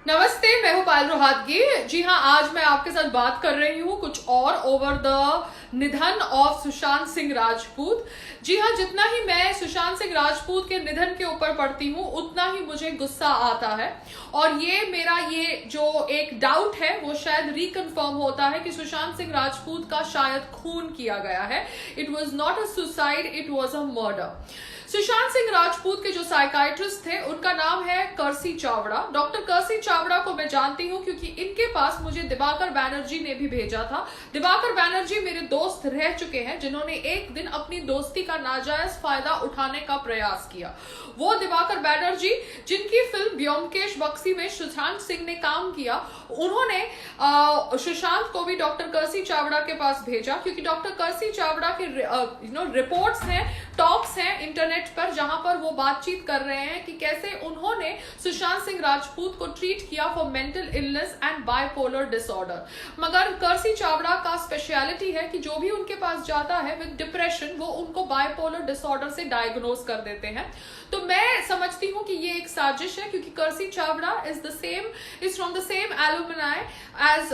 नमस्ते, मैं हूँ पायल रोहातगी। जी हाँ, आज मैं आपके साथ बात कर रही हूँ कुछ और ओवर द निधन ऑफ सुशांत सिंह राजपूत। जी हाँ, जितना ही मैं सुशांत सिंह राजपूत के निधन के ऊपर पढ़ती हूँ उतना ही मुझे गुस्सा आता है। और ये मेरा ये जो एक डाउट है वो शायद रिकन्फर्म होता है कि सुशांत सिंह राजपूत का शायद खून किया गया है। It was not a suicide, it was a murder. Sushant Singh Rajput के जो साइकाइट्रिस्ट थे उनका नाम है कर्सी चावड़ा। डॉक्टर कर्सी चावड़ा को मैं जानती हूँ क्योंकि इनके पास मुझे दिवाकर बैनर्जी ने भी भेजा था। दिवाकर बैनर्जी मेरे दोस्त रह चुके हैं जिन्होंने एक दिन अपनी दोस्ती का नाजायज फायदा उठाने का प्रयास किया। वो दिवाकर बैनर्जी जिनकी फिल्म ब्योमकेश बक्सी में सुशांत सिंह ने काम किया, उन्होंने सुशांत को भी डॉक्टर कर्सी चावड़ा के पास भेजा क्योंकि डॉक्टर कर्सी चावड़ा के रिपोर्ट्स हैं, टॉक्स हैं इंटरनेट पर, जहां पर वो बातचीत कर रहे हैं कि कैसे उन्होंने सुशांत सिंह राजपूत को ट्रीट किया for mental illness and bipolar disorder. मगर कर्सी चावड़ा का स्पेशलिटी है कि जो भी उनके पास जाता है विद डिप्रेशन वो उनको बाइपोलर डिसऑर्डर से डायग्नोज कर देते हैं। तो मैं समझती हूँ कि ये एक साजिश है क्योंकि कर्सी Chavda is from the same alumni as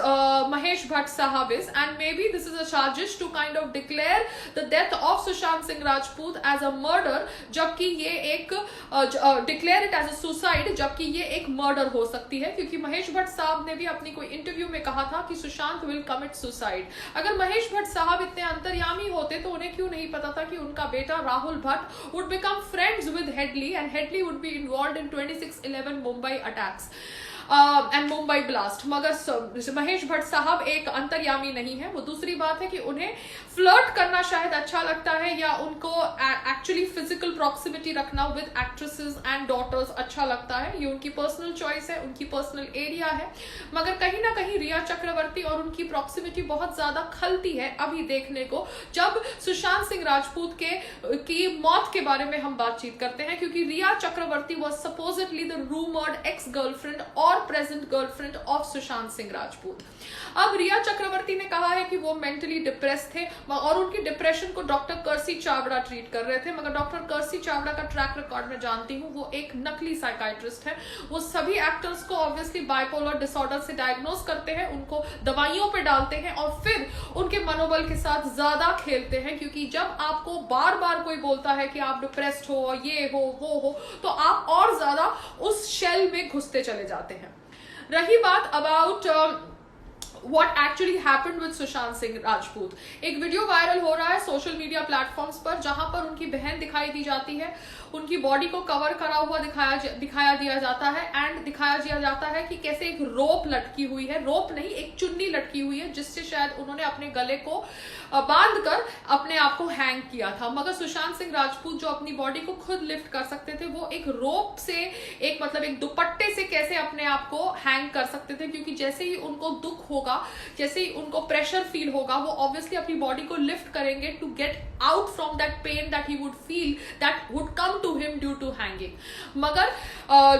Mahesh Bhatt Sahab is, and maybe this is a sajish to kind of declare the death of Sushant Singh Rajput as a murder, जबकि ये एक declare it as a suicide, जबकि ये एक murder हो सकती है क्योंकि महेश भट्ट साहब ने भी अपनी कोई इंटरव्यू में कहा था कि सुशांत विल कमिट सुसाइड। अगर महेश भट्ट साहब इतने अंतर्यामी होते तो उन्हें क्यों नहीं पता था कि उनका बेटा Rahul Bhatt would become friends with Headley and Headley would be involved in 26/11 Mumbai attacks and Mumbai blast. मगर महेश भट्ट साहब एक अंतर्यामी नहीं है। वो दूसरी बात है कि उन्हें फ्लर्ट करना शायद अच्छा लगता है या उनको एक्चुअली फिजिकल प्रॉक्सिमिटी रखना विद एक्ट्रेसेस एंड डॉटर्स अच्छा लगता है। ये उनकी पर्सनल चॉइस है, उनकी पर्सनल एरिया है। मगर कहीं ना कहीं रिया चक्रवर्ती और उनकी प्रॉक्सिमिटी बहुत ज्यादा खलती है अभी देखने को, जब सुशांत सिंह राजपूत की मौत के बारे में हम बातचीत करते हैं, क्योंकि Rhea Chakraborty was supposedly the rumoured ex girlfriend और present girlfriend of Sushant Singh Rajput. अब रिया चक्रवर्ती ने कहा है कि वो मेंटली डिप्रेस थे और उनकी डिप्रेशन को डॉक्टर कर्सी चावड़ा ट्रीट कर रहे थे। मगर डॉक्टर कर्सी चावड़ा का ट्रैक रिकॉर्ड में जानती हूँ, वो एक नकली साइकाइट्रिस्ट है। वो सभी एक्टर्स को ऑब्वियसली बाइपोलर डिसऑर्डर से डायग्नोज करते हैं, उनको दवाइयों पे डालते हैं और फिर उनके मनोबल के साथ ज्यादा खेलते हैं, क्योंकि जब आपको बार बार कोई बोलता है कि आप डिप्रेस्ड हो, ये हो, वो हो, तो आप और ज्यादा उस शेल में घुसते चले जाते हैं। रही बात about what actually happened with Sushant Singh Rajput, एक वीडियो वायरल हो रहा है सोशल मीडिया प्लेटफॉर्म्स पर जहां पर उनकी बहन दिखाई दी जाती है, उनकी बॉडी को कवर करा हुआ दिखाया दिया जाता है एंड दिखाया दिया जाता है कि कैसे एक रोप लटकी हुई है, रोप नहीं एक चुन्नी लटकी हुई है जिससे शायद उन्होंने अपने गले को बांध कर अपने आप को हैंग किया था। मगर सुशांत सिंह राजपूत जो अपनी बॉडी को खुद लिफ्ट कर सकते थे वो एक रोप से, एक मतलब एक दुपट्टे से कैसे अपने आप को हैंग कर सकते थे, क्योंकि जैसे ही उनको दुख होगा, जैसे ही उनको प्रेशर फील होगा, वो ऑब्वियसली अपनी बॉडी को लिफ्ट करेंगे to get out from that pain that he would feel that would come to him due to hanging. मगर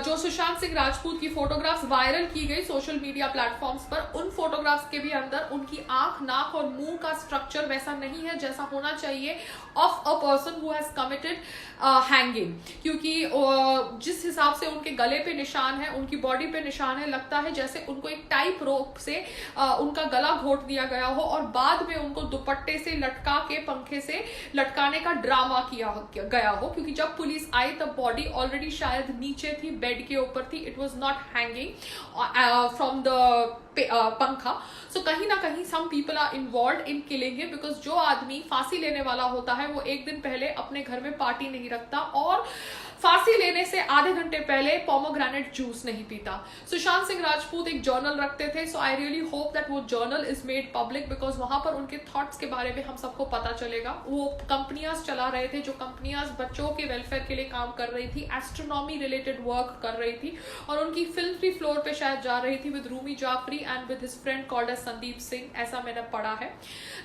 जो सुशांत सिंह राजपूत की फोटोग्राफ्स वायरल की गई सोशल मीडिया प्लेटफॉर्म्स पर, उन फोटोग्राफ्स के भी अंदर उनकी आंख, नाक और मुंह का स्ट्रक्चर वैसा नहीं है जैसा होना चाहिए of a person who has committed hanging, क्योंकि जिस हिसाब से उनके गले पे निशान है, उनकी बॉडी पे निशान है, लगता है जैसे उनको एक टाइप रोप से उनका गला घोट दिया गया हो और बाद में उनको दुपट्टे से लटका के पंखे से लटकाने का ड्रामा किया गया हो, क्योंकि जब पुलिस आई तब बॉडी ऑलरेडी शायद नीचे थी, बेड के ऊपर थी। It was not hanging from the पंखा। सो कहीं ना कहीं some people are involve in killing him, because जो आदमी फांसी लेने वाला होता है वो एक दिन पहले अपने घर में पार्टी नहीं रखता और फांसी लेने से आधे घंटे पहले पोमोग्रेनेट जूस नहीं पीता। सुशांत सिंह राजपूत एक जर्नल रखते थे, सो आई रियली होप दैट वो journal is made public, because वहां पर उनके थॉट्स के बारे में हम सबको पता चलेगा। वो कंपनियां चला रहे थे, जो कंपनियां बच्चों के वेलफेयर के लिए काम कर रही थी, एस्ट्रोनॉमी रिलेटेड वर्क कर रही थी, और उनकी फिल्म फ्री फ्लोर पे शायद जा रही थी with Rumi Jafri and with his friend called as Sandeep Singh, ऐसा मैंने पढ़ा है।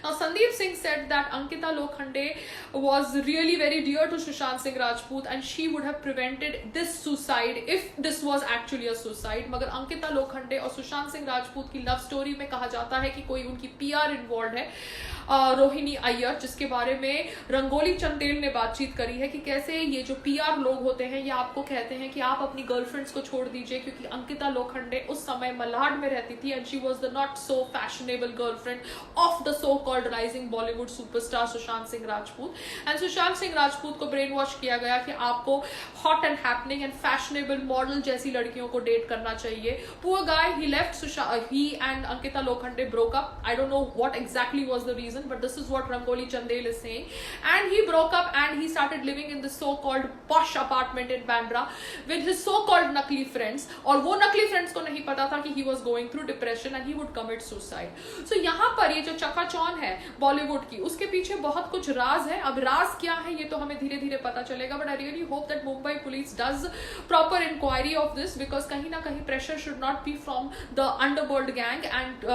Now Sandeep Singh said that Ankita Lokhande was really very dear to Sushant Singh Rajput and she would would have prevented this suicide if this was actually a suicide. मगर अंकिता लोखंडे और सुशांत सिंह राजपूत की love story में कहा जाता है कि कोई उनकी पीआर इन्वॉल्व है, रोहिणी अय्यर, जिसके बारे में रंगोली चंदेल ने बातचीत करी है कि कैसे ये जो पीआर लोग होते हैं ये आपको कहते हैं कि आप अपनी गर्लफ्रेंड्स को छोड़ दीजिए, क्योंकि अंकिता लोखंडे उस समय मल्हार में रहती थी and she was the not so fashionable girlfriend of the so called rising Bollywood superstar Sushant Singh Rajput. And Sushant Singh Rajput को ब्रेन वॉश किया गया कि आपको hot and happening and fashionable model जैसी लड़कियों को डेट करना चाहिए. Poor guy, he left, he and Ankita Lokhande broke up. I don't know what exactly was the reason, but this is what Rangoli Chandel is saying. And he broke up and he started living in the so-called posh apartment in Bandra with his so-called नकली friends. और वो नकली friends को नहीं पता था कि he was going through depression and he would commit suicide. So यहाँ पर ये जो चकाचौंध है बॉलीवुड की, उसके पीछे बहुत कुछ राज है. अब राज क्या है ये तो हमें धीरे धीरे पता चलेगा, but I really hope that Mumbai police does proper inquiry of this, because कहीं ना कहीं pressure should not be from the underworld gang and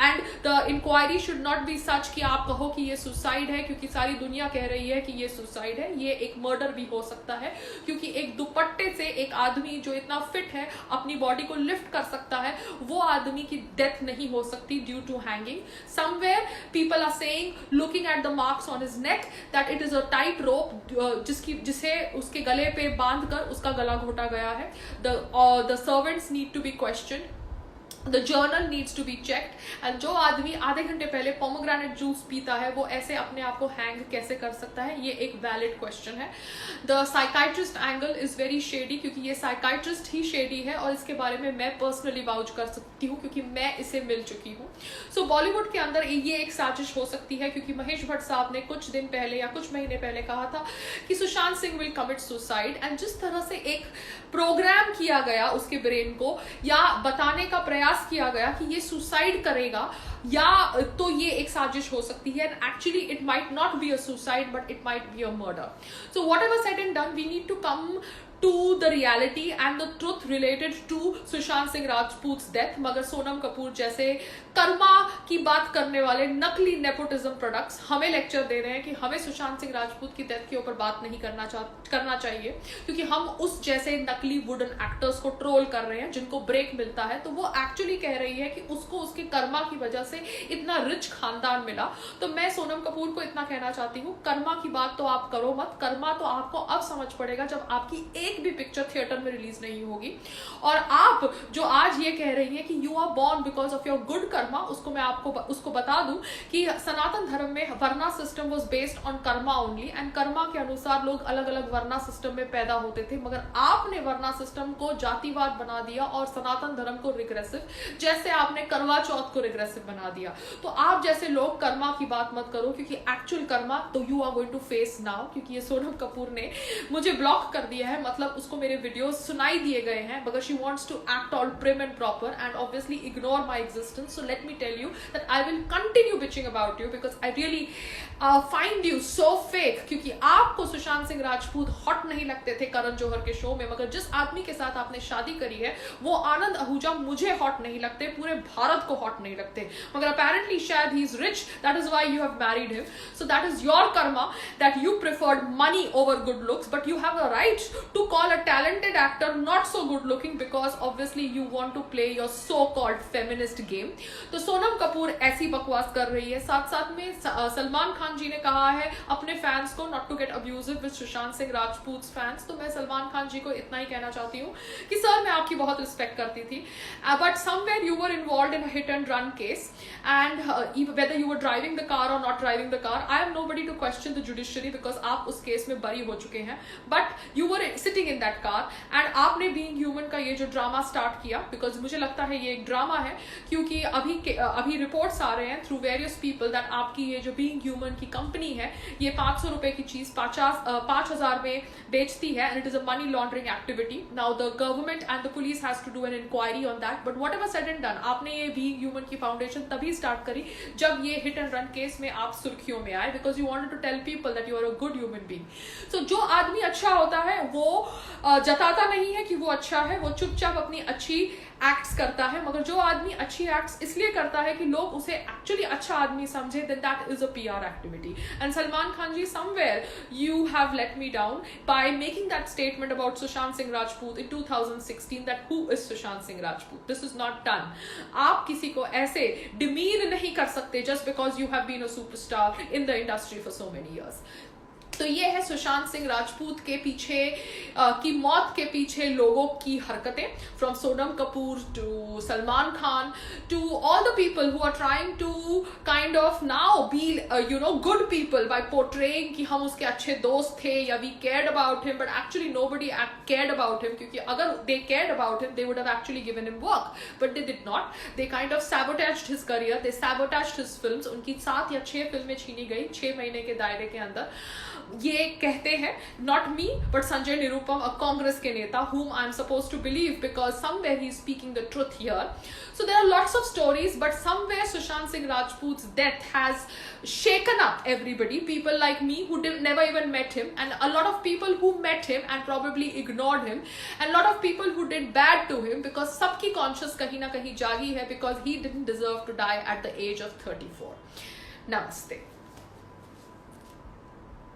and the inquiry should not be such कि आप कहो कि ये सुसाइड है, क्योंकि सारी दुनिया कह रही है कि ये सुसाइड है. ये एक मर्डर भी हो सकता है, क्योंकि एक दुपट्टे से एक आदमी जो इतना फिट है अपनी बॉडी को लिफ्ट कर सकता है, वो आदमी की डेथ नहीं हो सकती due to hanging. Somewhere people are saying, looking at the marks on his neck, that it is a tight rope जिसे उसके गले पे बांध कर उसका गला घोटा गया है. The servants need to be question, The journal needs to be checked. and जो आदमी आधे घंटे पहले पोमोग्रेनेट जूस पीता है वो ऐसे अपने आप को हैंग कैसे कर सकता है, ये एक वैलिड क्वेश्चन है. The psychiatrist angle is very shady, क्योंकि ये साइकाइट्रिस्ट ही शेडी है और इसके बारे में मैं पर्सनली वाउच कर सकती हूँ क्योंकि मैं इसे मिल चुकी हूँ. सो बॉलीवुड के अंदर ये एक साजिश हो सकती है, क्योंकि महेश भट्ट साहब ने कुछ दिन पहले या कुछ महीने पहले कहा था कि Sushant Singh will commit suicide. And जिस तरह से एक प्रोग्राम किया गया उसके ब्रेन को, या बताने का प्रयास किया गया कि ये सुसाइड करेगा, या तो ये एक साजिश हो सकती है. And actually it might not be a suicide but it might be a murder. So whatever said and done, we need to come to the reality and the truth related to Sushant Singh Rajput's death. मगर सोनम कपूर जैसे कर्मा की बात करने वाले नकली nepotism products हमें lecture दे रहे हैं कि हमें सुशांत सिंह राजपूत की डेथ के ऊपर बात नहीं करना चाहिए, क्योंकि हम उस जैसे नकली वुडन एक्टर्स को ट्रोल कर रहे हैं जिनको ब्रेक मिलता है. तो वो एक्चुअली कह रही है कि उसको उसके कर्मा की वजह से इतना रिच खानदान मिला. तो मैं सोनम कपूर को इतना कहना चाहती हूँ, कर्मा की बात तो आप करो मत. कर्मा तो आपको अब समझ पड़ेगा जब आपकी एक भी पिक्चर थिएटर में रिलीज नहीं होगी. और आप जो आज ये कह रही हैं कि you are born because of your good karma, उसको मैं आपको उसको बता दूं कि सनातन धर्म में varna system was based on karma only, and karma के अनुसार लोग अलग अलग वर्ना सिस्टम में पैदा होते थे. मगर आपने वर्ना सिस्टम को जातिवाद बना दिया और सनातन धर्म को रिग्रेसिव, जैसे आपने करवा चौथ को रिग्रेसिव बना दिया. तो आप जैसे लोग कर्मा की बात मत करो, क्योंकि एक्चुअल कर्मा तो you are going to face now. क्योंकि ये सोनम कपूर ने मुझे ब्लॉक कर दिया है, मतलब उसको मेरे वीडियोस सुनाई दिए गए हैं, because she wants to act all prim and proper and obviously ignore my existence. So let me tell you that I will continue bitching about you because I really find you so fake. क्योंकि आपको Sushant Singh Rajput hot नहीं लगते थे करण जौहर के show में, मगर जिस आदमी के साथ आपने शादी करी है वो आनंद आहूजा मुझे हॉट नहीं लगते, पूरे भारत को हॉट नहीं लगते. मगर apparently शायद he is rich, that is why you have married him. So that is your karma that you preferred money over good looks, but you have a right to call a talented actor not so good looking because obviously you want to play your so called feminist game. तो सोनम कपूर ऐसी बकवास कर रही है. साथ साथ में सलमान खान जी ने कहा है अपने फैंस को not to get abusive with Sushant Singh Rajput fans. तो मैं सलमान खान जी को इतना ही कहना चाहती हूँ कि सर मैं आपकी बहुत रिस्पेक्ट करती थी, but somewhere you were involved in a hit and run case, and whether you were driving the car or not driving the car, I am nobody to question the judiciary because आप उस case में बरी हो चुके हैं. But you were sitting in that car and आपने being human का ये जो ड्रामा स्टार्ट किया, बिकॉज मुझे लगता है ये एक ड्रामा है, क्योंकि अभी रिपोर्ट्स आ रहे हैं थ्रू वेरियस पीपल दैट आपकी ये जो बीइंग ह्यूमन की कंपनी है ये 500 रुपए की चीज 5,000 में बेचती है, and it is a money laundering activity. Now the government and the police has to do an inquiry on that. But whatever said and done, आपने ये बीइंग ह्यूमन की फाउंडेशन तभी स्टार्ट करी जब ये हिट एंड रन केस में आप सुर्खियों में आए, because you wanted to tell people that you are a good human being. So जो आदमी अच्छा होता है वो जताता नहीं है कि वो अच्छा है, वो चुपचाप अपनी अच्छी एक्ट्स करता है, मगर जो आदमी अच्छी एक्ट्स इसलिए करता है कि लोग उसे एक्चुअली अच्छा आदमी समझे, then that is a PR activity. And Salman Khan ji, somewhere you have let me down by making that statement about Sushant Singh Rajput in 2016 that who is Sushant Singh Rajput. This is not done. आप किसी को ऐसे demean नहीं कर सकते just because you have been a superstar in the industry for so many years. तो ये है सुशांत सिंह राजपूत के पीछे की मौत के पीछे लोगों की हरकतें, from Sonam Kapoor to Salman Khan to all the people who are trying to kind of now be good people by portraying कि हम उसके अच्छे दोस्त थे या we cared about him, but actually nobody cared about him, क्योंकि अगर they cared about him they would have actually given him work, but they did not. They kind of sabotaged his career, they sabotaged his films. उनकी 7 या 6 फिल्में छीनी गई 6 महीने के दायरे के अंदर. ये कहते हैं not me but Sanjay Nirupam, a Congress के नेता whom I am supposed to believe because somewhere he is speaking the truth here. So there are lots of stories, but somewhere Sushant Singh Rajput's death has shaken up everybody. People like me who never even met him, and a lot of people who met him and probably ignored him, and a lot of people who did bad to him because सबकी conscious कहीं ना कहीं जागी है because he didn't deserve to die at the age of 34. Namaste.